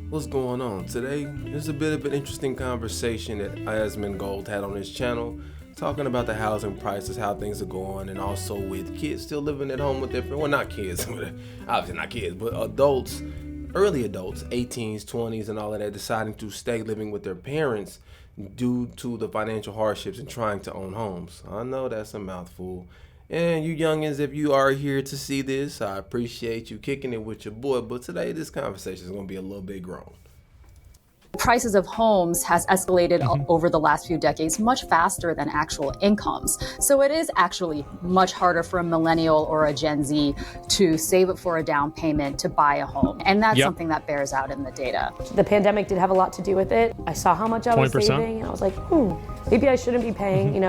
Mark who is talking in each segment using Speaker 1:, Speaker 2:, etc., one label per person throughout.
Speaker 1: What's going on? Today is a bit of an interesting conversation that Asmongold had on his channel, talking about the housing prices, how things are going, and also with kids still living at home with their well, not kids, obviously not kids, but adults, early adults, 18s, 20s, and all of that, deciding to stay living with their parents due to the financial hardships and trying to own homes. I know that's a mouthful. And you youngins, if you are here to see this, I appreciate you kicking it with your boy. But today, this conversation is going to be a little bit grown.
Speaker 2: Prices of homes has escalated over the last few decades much faster than actual incomes. So it is actually much harder for a millennial or a Gen Z to save up for a down payment to buy a home. And that's something that bears out in the data.
Speaker 3: The pandemic did have a lot to do with it. I saw how much I was
Speaker 4: 20%.
Speaker 3: saving and I was like, maybe I shouldn't be paying,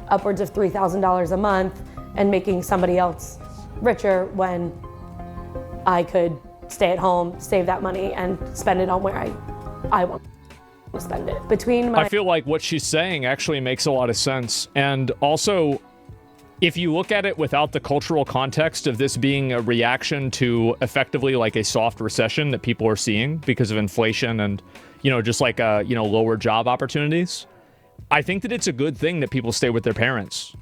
Speaker 3: upwards of $3,000 a month and making somebody else richer when I could stay at home, save that money and spend it on where I want to spend it.
Speaker 4: I feel like what she's saying actually makes a lot of sense. And also, if you look at it without the cultural context of this being a reaction to effectively like a soft recession that people are seeing because of inflation and, just like, lower job opportunities, I think that it's a good thing that people stay with their parents.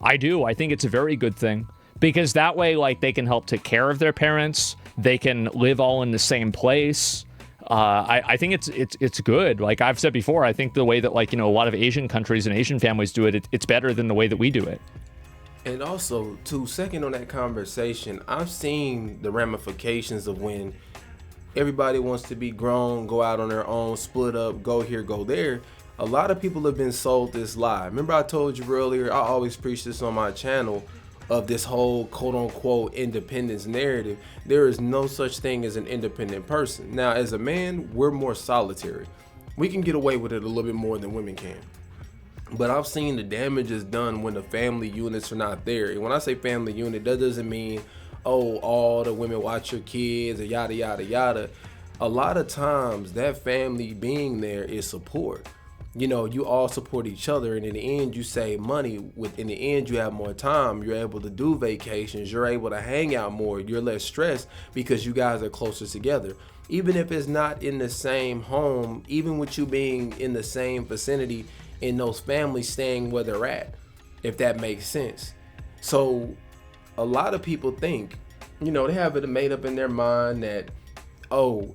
Speaker 4: I do. I think it's a very good thing because that way, like, they can help take care of their parents. They can live all in the same place. I think it's good. Like I've said before, I think the way that a lot of Asian countries and Asian families do it, it's better than the way that we do it.
Speaker 1: And also, to second on that conversation, I've seen the ramifications of when everybody wants to be grown, go out on their own, split up, go here, go there. A lot of people have been sold this lie. Remember I told you earlier, I always preach this on my channel, of this whole quote-unquote independence narrative. There is no such thing as an independent person. Now, as a man, we're more solitary. We can get away with it a little bit more than women can. But I've seen the damage is done when the family units are not there. And when I say family unit, that doesn't mean, all the women watch your kids or yada, yada, yada. A lot of times that family being there is support. You all support each other, and in the end you save money. In the end you have more time, you're able to do vacations, you're able to hang out more, you're less stressed because you guys are closer together. Even if it's not in the same home, even with you being in the same vicinity, in those families staying where they're at, if that makes sense. So a lot of people think, they have it made up in their mind that,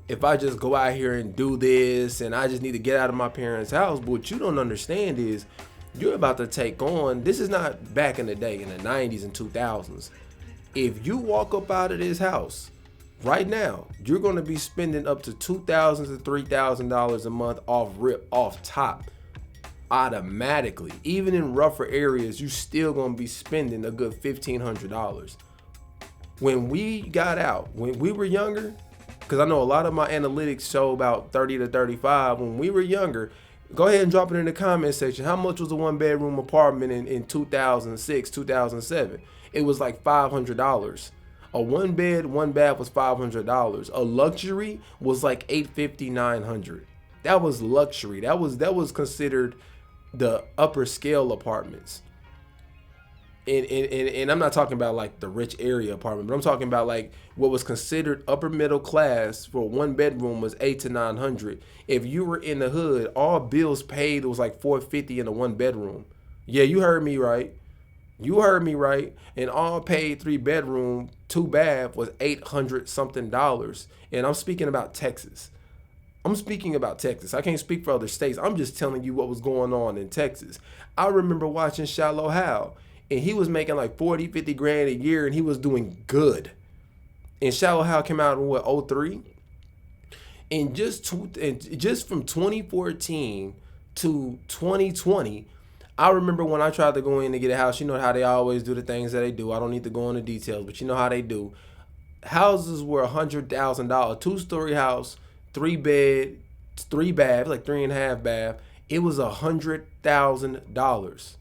Speaker 1: if I just go out here and do this and I just need to get out of my parents' house. But what you don't understand is you're about to take on, this is not back in the day in the 90s and 2000s. If you walk up out of this house right now, you're going to be spending up to $2,000 to $3,000 a month off top automatically. Even in rougher areas, you still going to be spending a good $1,500. When we got out, when we were younger, because I know a lot of my analytics show about 30 to 35. When we were younger, go ahead and drop it in the comment section. How much was a one-bedroom apartment in 2006, 2007? It was like $500. A one bed, one bath was $500. A luxury was like $850, $900. That was luxury. That was considered the upper scale apartments. And I'm not talking about like the rich area apartment, but I'm talking about like what was considered upper middle class for one bedroom was $800 to $900. If you were in the hood, all bills paid was like $450 in a one bedroom. Yeah, you heard me right. And all paid 3-bedroom, 2-bath was $800 something dollars. And I'm speaking about Texas. I can't speak for other states. I'm just telling you what was going on in Texas. I remember watching Shallow Hal. And he was making like 40, 50 grand a year, and he was doing good. And Shallow Hal came out in what, 03? And just from 2014 to 2020, I remember when I tried to go in to get a house, you know how they always do the things that they do. I don't need to go into details, but you know how they do. Houses were $100,000, 2-story house, 3-bed, 3-bath, like 3.5 bath. It was $100,000.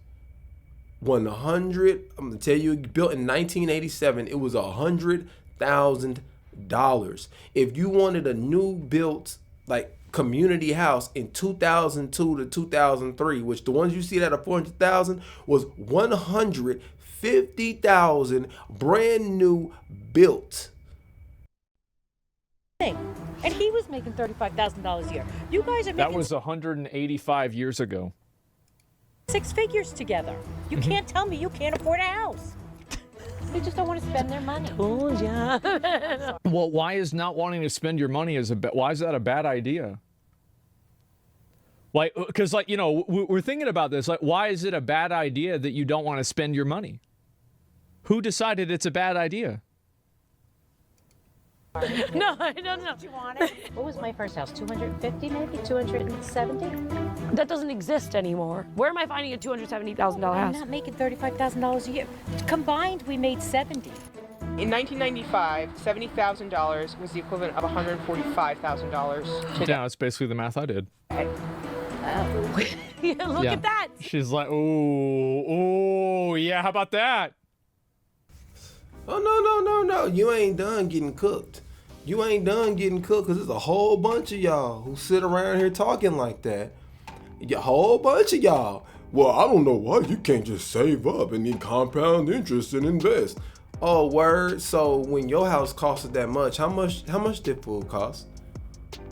Speaker 1: I'm gonna tell you, built in 1987, it was $100,000. If you wanted a new built like community house in 2002 to 2003, which the ones you see that are 400,000 was 150,000 brand new built.
Speaker 5: and he was making $35,000 a year. You guys are
Speaker 4: That
Speaker 5: making
Speaker 4: was 185 years ago.
Speaker 5: six figures together. You can't tell me you can't afford a house. They just don't want to spend their money.
Speaker 3: Told ya.
Speaker 4: Well, why is not wanting to spend your money why is that a bad idea? Like, because, like, you know, we're thinking about this. Like, why is it a bad idea that you don't want to spend your money? Who decided it's a bad idea?
Speaker 3: No, I don't know.
Speaker 5: Did you want it? What was my first house? 250 maybe? 270?
Speaker 3: That doesn't exist anymore. Where am I finding a $270,000
Speaker 5: I'm
Speaker 3: house?
Speaker 5: not making $35,000 a year. Combined, we made 70.
Speaker 6: In 1995, $70,000 was the equivalent of $145,000 today.
Speaker 4: Yeah, that's basically the math I did.
Speaker 3: Yeah, look at that.
Speaker 4: She's like, oh, yeah, how about that?
Speaker 1: Oh, no. You ain't done getting cooked. You ain't done getting cooked because there's a whole bunch of y'all who sit around here talking like that. A whole bunch of y'all. Well, I don't know why you can't just save up and then compound interest and invest. Oh, word. So when your house costed that much, how much did food cost?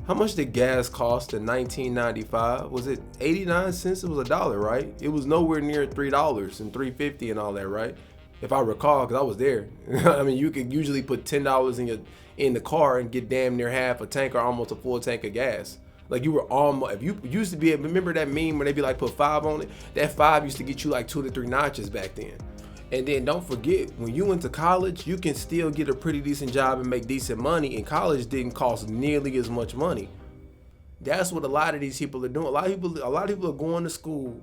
Speaker 1: How much did gas cost in 1995? Was it 89 cents? It was $1, right? It was nowhere near $3 and $3.50 and all that, right? If I recall, because I was there. I mean, you could usually put $10 in the car and get damn near half a tank or almost a full tank of gas. Like you were almost, if you used to be, remember that meme where they be like put 5 on it? That 5 used to get you like 2 to 3 notches back then. And then don't forget, when you went to college, you can still get a pretty decent job and make decent money. And college didn't cost nearly as much money. That's what a lot of these people are doing. A lot of people are going to school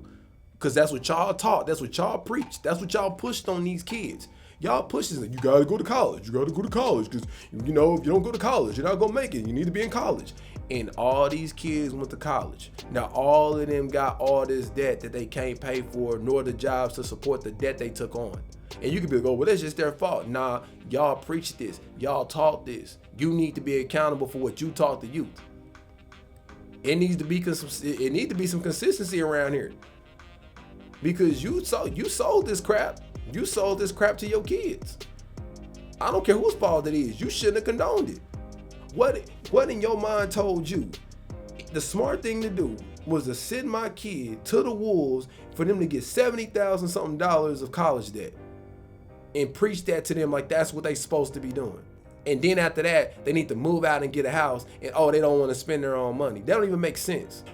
Speaker 1: because that's what y'all taught. That's what y'all preached. That's what y'all pushed on these kids. Y'all pushed this. You gotta go to college. You gotta go to college because, you know, if you don't go to college, you're not gonna make it. You need to be in college. And all these kids went to college. Now all of them got all this debt that they can't pay for, nor the jobs to support the debt they took on. And you could be like, oh, well, that's just their fault. Nah, y'all preached this. Y'all taught this. You need to be accountable for what you taught the youth. It needs to be some consistency around here. Because you sold this crap. You sold this crap to your kids. I don't care whose fault it is. You shouldn't have condoned it. What in your mind told you the smart thing to do was to send my kid to the wolves for them to get $70,000 something of college debt and preach that to them like that's what they supposed to be doing. And then after that, they need to move out and get a house and they don't want to spend their own money. That don't even make sense.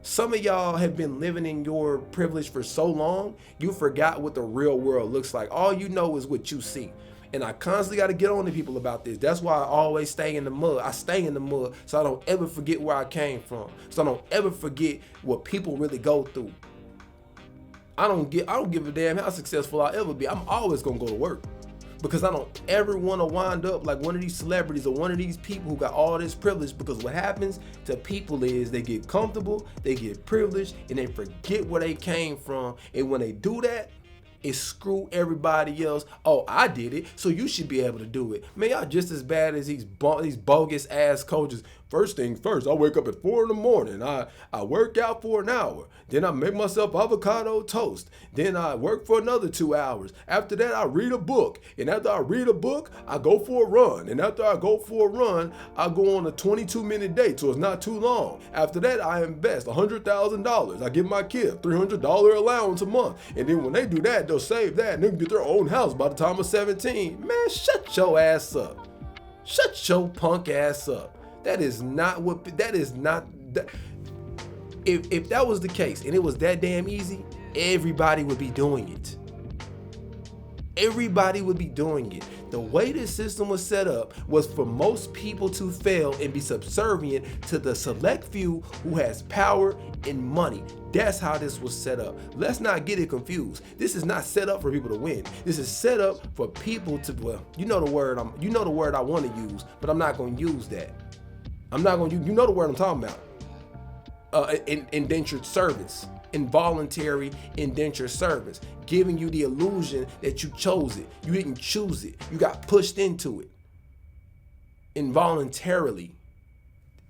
Speaker 1: Some of y'all have been living in your privilege for so long, you forgot what the real world looks like. All you know is what you see. And I constantly got to get on to people about this. That's why I always stay in the mud. I stay in the mud so I don't ever forget where I came from. So I don't ever forget what people really go through. I don't give a damn how successful I ever be. I'm always going to go to work. Because I don't ever want to wind up like one of these celebrities or one of these people who got all this privilege. Because what happens to people is they get comfortable, they get privileged, and they forget where they came from. And when they do that, it screw everybody else. Oh, I did it, so you should be able to do it. Man, y'all just as bad as these bogus ass coaches. First thing first, I wake up at 4 in the morning. I work out for an hour. Then I make myself avocado toast. Then I work for another 2 hours. After that, I read a book. And after I read a book, I go for a run. And after I go for a run, I go on a 22-minute date, so it's not too long. After that, I invest $100,000. I give my kid a $300 allowance a month. And then when they do that, they'll save that and they can get their own house by the time of 17. Man, shut your ass up. Shut your punk ass up. That is not. If that was the case and it was that damn easy, everybody would be doing it. Everybody would be doing it. The way this system was set up was for most people to fail and be subservient to the select few who has power and money. That's how this was set up. Let's not get it confused. This is not set up for people to win. This is set up for people to, well, you know the word I want to use, but I'm not going to use that. I'm not going to use, you know the word I'm talking about. Indentured servants. Involuntary indentured servants, giving you the illusion that you chose it. You didn't choose it. You got pushed into it involuntarily.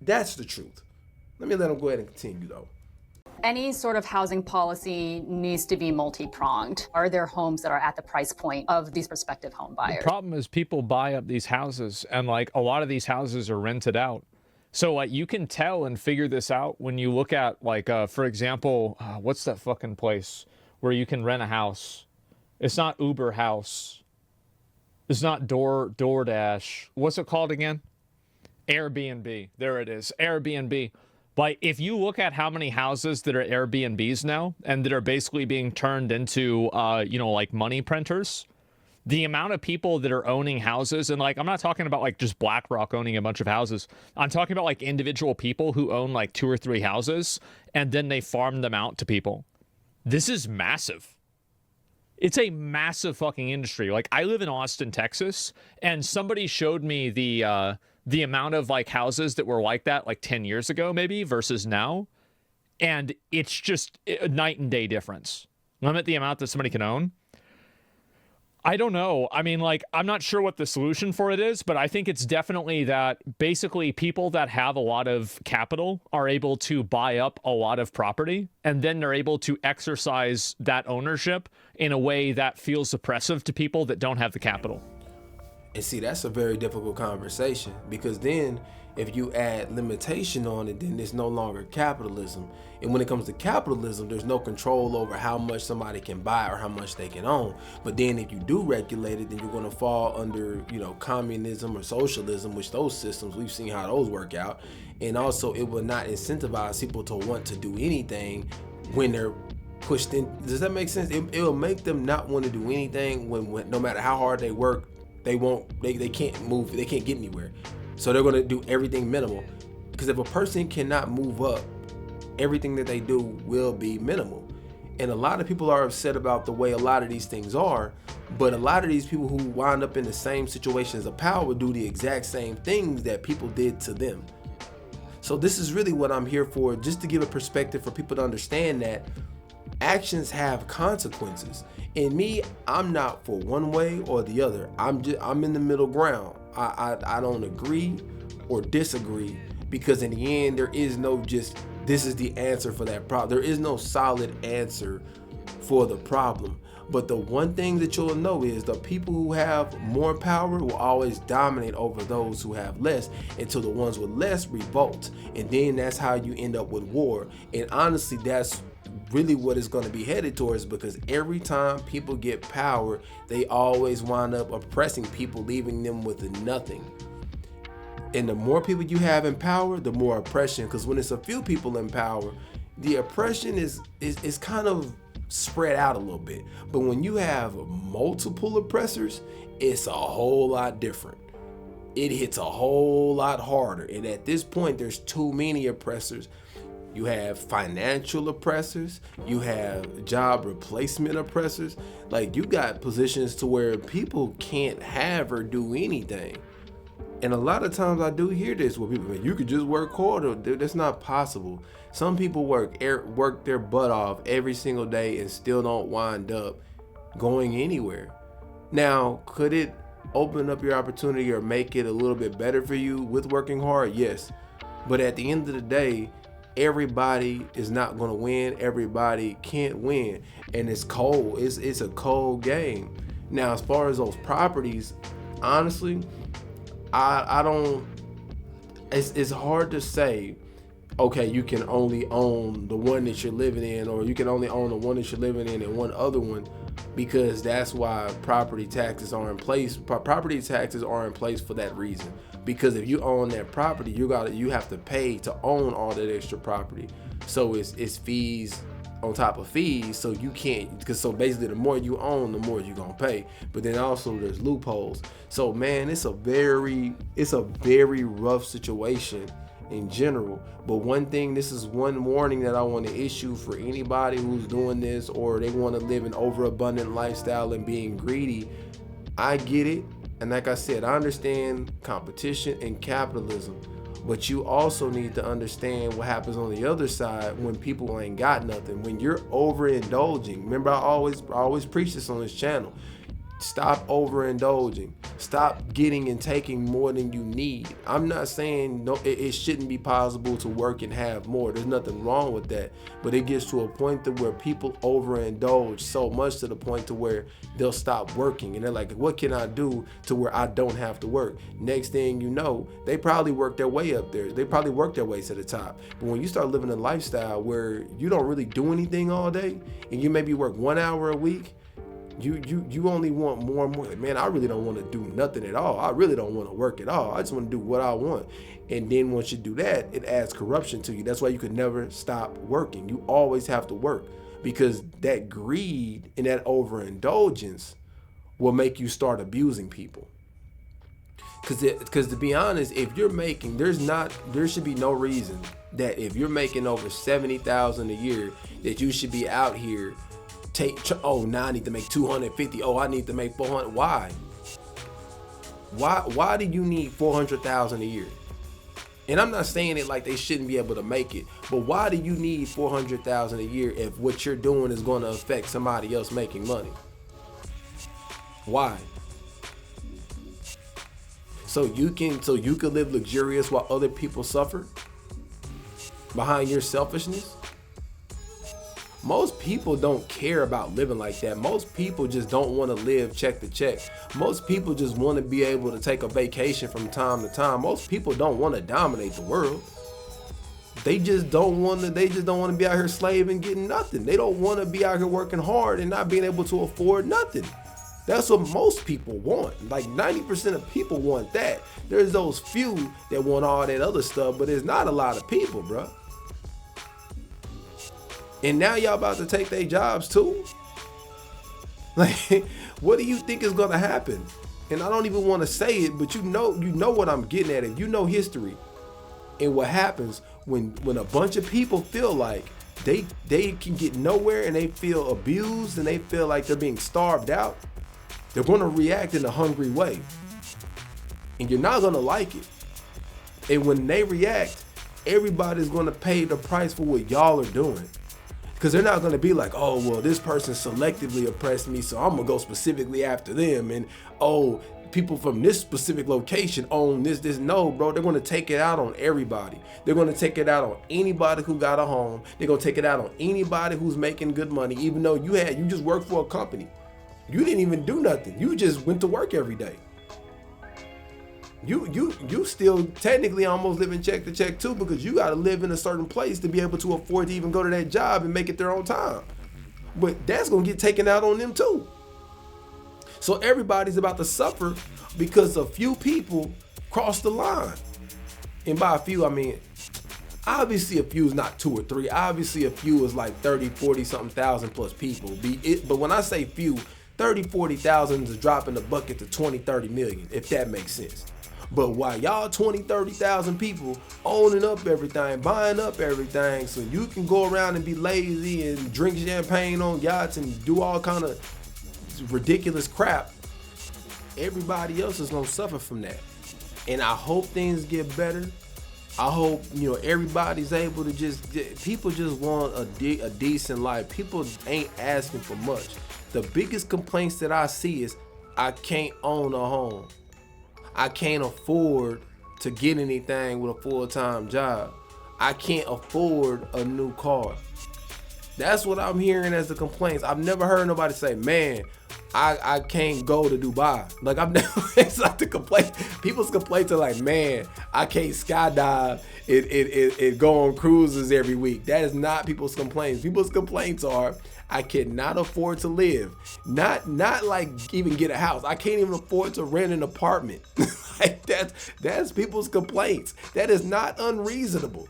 Speaker 1: That's the truth. Let me let them go ahead and continue though.
Speaker 2: Any sort of housing policy needs to be multi-pronged. Are there homes that are at the price point of these prospective home buyers?
Speaker 4: The problem is people buy up these houses and like a lot of these houses are rented out. So like you can tell and figure this out when you look at like for example, what's that fucking place where you can rent a house? It's not Uber House. It's not DoorDash. What's it called again? Airbnb. There it is. Airbnb. Like if you look at how many houses that are Airbnbs now and that are basically being turned into like money printers, the amount of people that are owning houses, and like I'm not talking about like just BlackRock owning a bunch of houses. I'm talking about like individual people who own like 2 or 3 houses and then they farm them out to people. This is massive. It's a massive fucking industry. Like I live in Austin, Texas, and somebody showed me the amount of like houses that were like that like 10 years ago maybe versus now, and it's just a night and day difference. Limit the amount that somebody can own. I don't know. I mean, like, I'm not sure what the solution for it is, but I think it's definitely that basically people that have a lot of capital are able to buy up a lot of property, and then they're able to exercise that ownership in a way that feels oppressive to people that don't have the capital.
Speaker 1: And see, that's a very difficult conversation, because then if you add limitation on it, then it's no longer capitalism. And when it comes to capitalism, there's no control over how much somebody can buy or how much they can own. But then if you do regulate it, then you're going to fall under, communism or socialism, which those systems, we've seen how those work out. And also it will not incentivize people to want to do anything when they're pushed in. Does that make sense? It will make them not want to do anything when no matter how hard they work, they can't move, they can't get anywhere. So they're going to do everything minimal. Because if a person cannot move up, everything that they do will be minimal. And a lot of people are upset about the way a lot of these things are, but a lot of these people who wind up in the same situations of power do the exact same things that people did to them. So this is really what I'm here for, just to give a perspective for people to understand that actions have consequences. And me, I'm not for one way or the other. I'm in the middle ground. I don't agree or disagree, because in the end there is no just this is the answer for that problem. There is no solid answer for the problem. But the one thing that you'll know is the people who have more power will always dominate over those who have less, until the ones with less revolt. And then that's how you end up with war. And honestly, that's really what it's going to be headed towards, because every time people get power, they always wind up oppressing people, leaving them with nothing. And the more people you have in power, the more oppression, because when it's a few people in power, the oppression is kind of spread out a little bit. But when you have multiple oppressors, it's a whole lot different. It hits a whole lot harder. And at this point, there's too many oppressors. You have financial oppressors, you have job replacement oppressors. Like, you got positions to where people can't have or do anything. And a lot of times I do hear this where people say, you could just work harder. That's not possible. Some people work their butt off every single day and still don't wind up going anywhere. Now, could it open up your opportunity or make it a little bit better for you with working hard? Yes. But at the end of the day, everybody is not going to win. Everybody can't win. And it's cold. It's a cold game. Now, as far as those properties, honestly, I don't, it's hard to say, okay, you can only own the one that you're living in, or you can only own the one that you're living in and one other one, because that's why property taxes are in place. Property taxes are in place for that reason. Because if you own that property, you have to pay to own all that extra property. So it's fees on top of fees, so you can't, because so basically the more you own, the more you're gonna pay. But then also there's loopholes. So man, it's a very rough situation in general. But one thing, this is one warning that I want to issue for anybody who's doing this, or they want to live an overabundant lifestyle and being greedy. I get it, and like I said, I understand competition and capitalism. But you also need to understand what happens on the other side when people ain't got nothing. When you're overindulging, remember I always preach this on this channel. Stop overindulging. Stop getting and taking more than you need. I'm not saying no, it shouldn't be possible to work and have more. There's nothing wrong with that. But it gets to a point to where people overindulge so much to the point to where they'll stop working. And they're like, what can I do to where I don't have to work? Next thing you know, they probably work their way up there. They probably work their way to the top. But when you start living a lifestyle where you don't really do anything all day and you maybe work 1 hour a week, you only want more and more. Like, man, I really don't want to do nothing at all. I really don't want to work at all. I just want to do what I want. And then once you do that, it adds corruption to you. That's why you could never stop working. You always have to work, because that greed and that overindulgence will make you start abusing people. Because to be honest, if you're making, there should be no reason that if you're making over $70,000 a year that you should be out here now I need to make 250. Oh, I need to make 400. Why do you need 400,000 a year? And I'm not saying it like they shouldn't be able to make it, but why do you need 400,000 a year if what you're doing is going to affect somebody else making money? Why? So you can live luxurious while other people suffer behind your selfishness? Most people don't care about living like that. Most people just don't want to live check to check. Most people just want to be able to take a vacation from time to time. Most people don't want to dominate the world. They just don't want to be out here slaving, getting nothing. They don't want to be out here working hard and not being able to afford nothing. That's what most people want. Like 90% of people want that. There's those few that want all that other stuff, but there's not a lot of people, bro. And now y'all about to take their jobs too? Like, what do you think is gonna happen? And I don't even want to say it, but you know what I'm getting at. If you know history and what happens when a bunch of people feel like they can get nowhere and they feel abused and they feel like they're being starved out, they're gonna react in a hungry way. And you're not gonna like it. And when they react, everybody's gonna pay the price for what y'all are doing. Because they're not going to be like, oh, well, this person selectively oppressed me, so I'm going to go specifically after them. And, oh, people from this specific location own this. No, bro, they're going to take it out on everybody. They're going to take it out on anybody who got a home. They're going to take it out on anybody who's making good money, even though you just worked for a company. You didn't even do nothing. You just went to work every day. You still technically almost living check to check too, because you got to live in a certain place to be able to afford to even go to that job and make it there on time. But that's going to get taken out on them too. So everybody's about to suffer because a few people crossed the line. And by a few, I mean, obviously a few is not 2 or 3. Obviously a few is like 30, 40 something thousand plus people. But when I say few, 30, 40,000 is dropping the bucket to 20, 30 million, if that makes sense. But while y'all 20, 30,000 people owning up everything, buying up everything, so you can go around and be lazy and drink champagne on yachts and do all kind of ridiculous crap, everybody else is gonna suffer from that. And I hope things get better. I hope, everybody's able to people just want a decent life. People ain't asking for much. The biggest complaints that I see is, I can't own a home. I can't afford to get anything with a full-time job. I can't afford a new car. That's what I'm hearing as the complaints. I've never heard nobody say, man, I can't go to Dubai. Like, I've never, it's like the complaint. People's complaints are like, man, I can't skydive and go on cruises every week. That is not people's complaints. People's complaints are, I cannot afford to live. Not like even get a house. I can't even afford to rent an apartment. Like that's people's complaints. That is not unreasonable.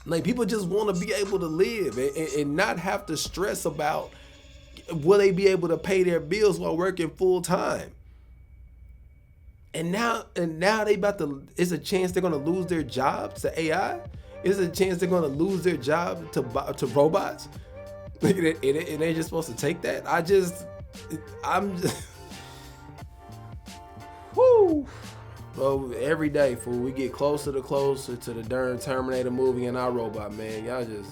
Speaker 1: Like, people just want to be able to live and not have to stress about will they be able to pay their bills while working full time. And now they about to, it's a chance they're going to lose their jobs to AI. It's a chance they're going to lose their job to robots. And they're just supposed to take that. I'm just whoo. Well, every day, fool, we get closer to the darn Terminator movie and our robot, man. Y'all just,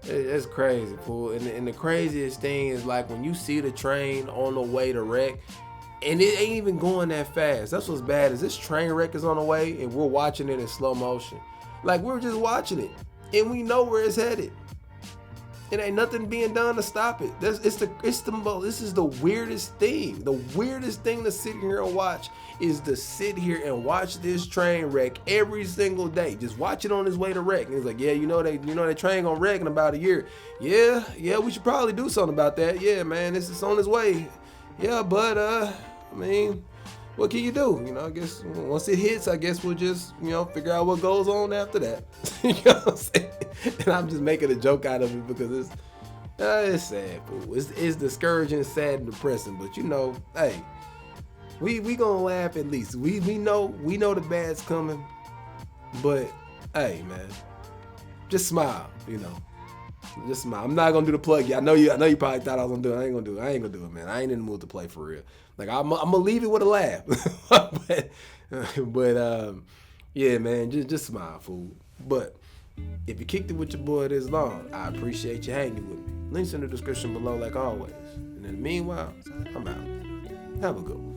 Speaker 1: It's crazy, fool. And the craziest thing is like when you see the train on the way to wreck, and it ain't even going that fast. That's what's bad is this train wreck is on the way, and we're watching it in slow motion. Like we're just watching it, and we know where it's headed. It ain't nothing being done to stop it. This is the weirdest thing. The weirdest thing to sit here and watch is to sit here and watch this train wreck every single day. Just watch it on its way to wreck. And it's like, yeah, you know that train gonna wreck in about a year. Yeah, we should probably do something about that. Yeah, man, it's on its way. Yeah, but I mean, what can you do? You know, I guess once it hits, I guess we'll just, figure out what goes on after that. You know what I'm saying? And I'm just making a joke out of it because it's sad, fool. It's discouraging, sad, and depressing. But hey, we gonna laugh at least. We know the bad's coming. But hey, man, just smile. Just smile. I'm not gonna do the plug yet. I know you probably thought I was gonna do it. I ain't gonna do it, man. I ain't in the mood to play for real. Like I'm gonna leave it with a laugh. but yeah, man, just smile, fool. But if you kicked it with your boy this long, I appreciate you hanging with me. Links in the description below, like always. And in the meanwhile, I'm out. Have a good one.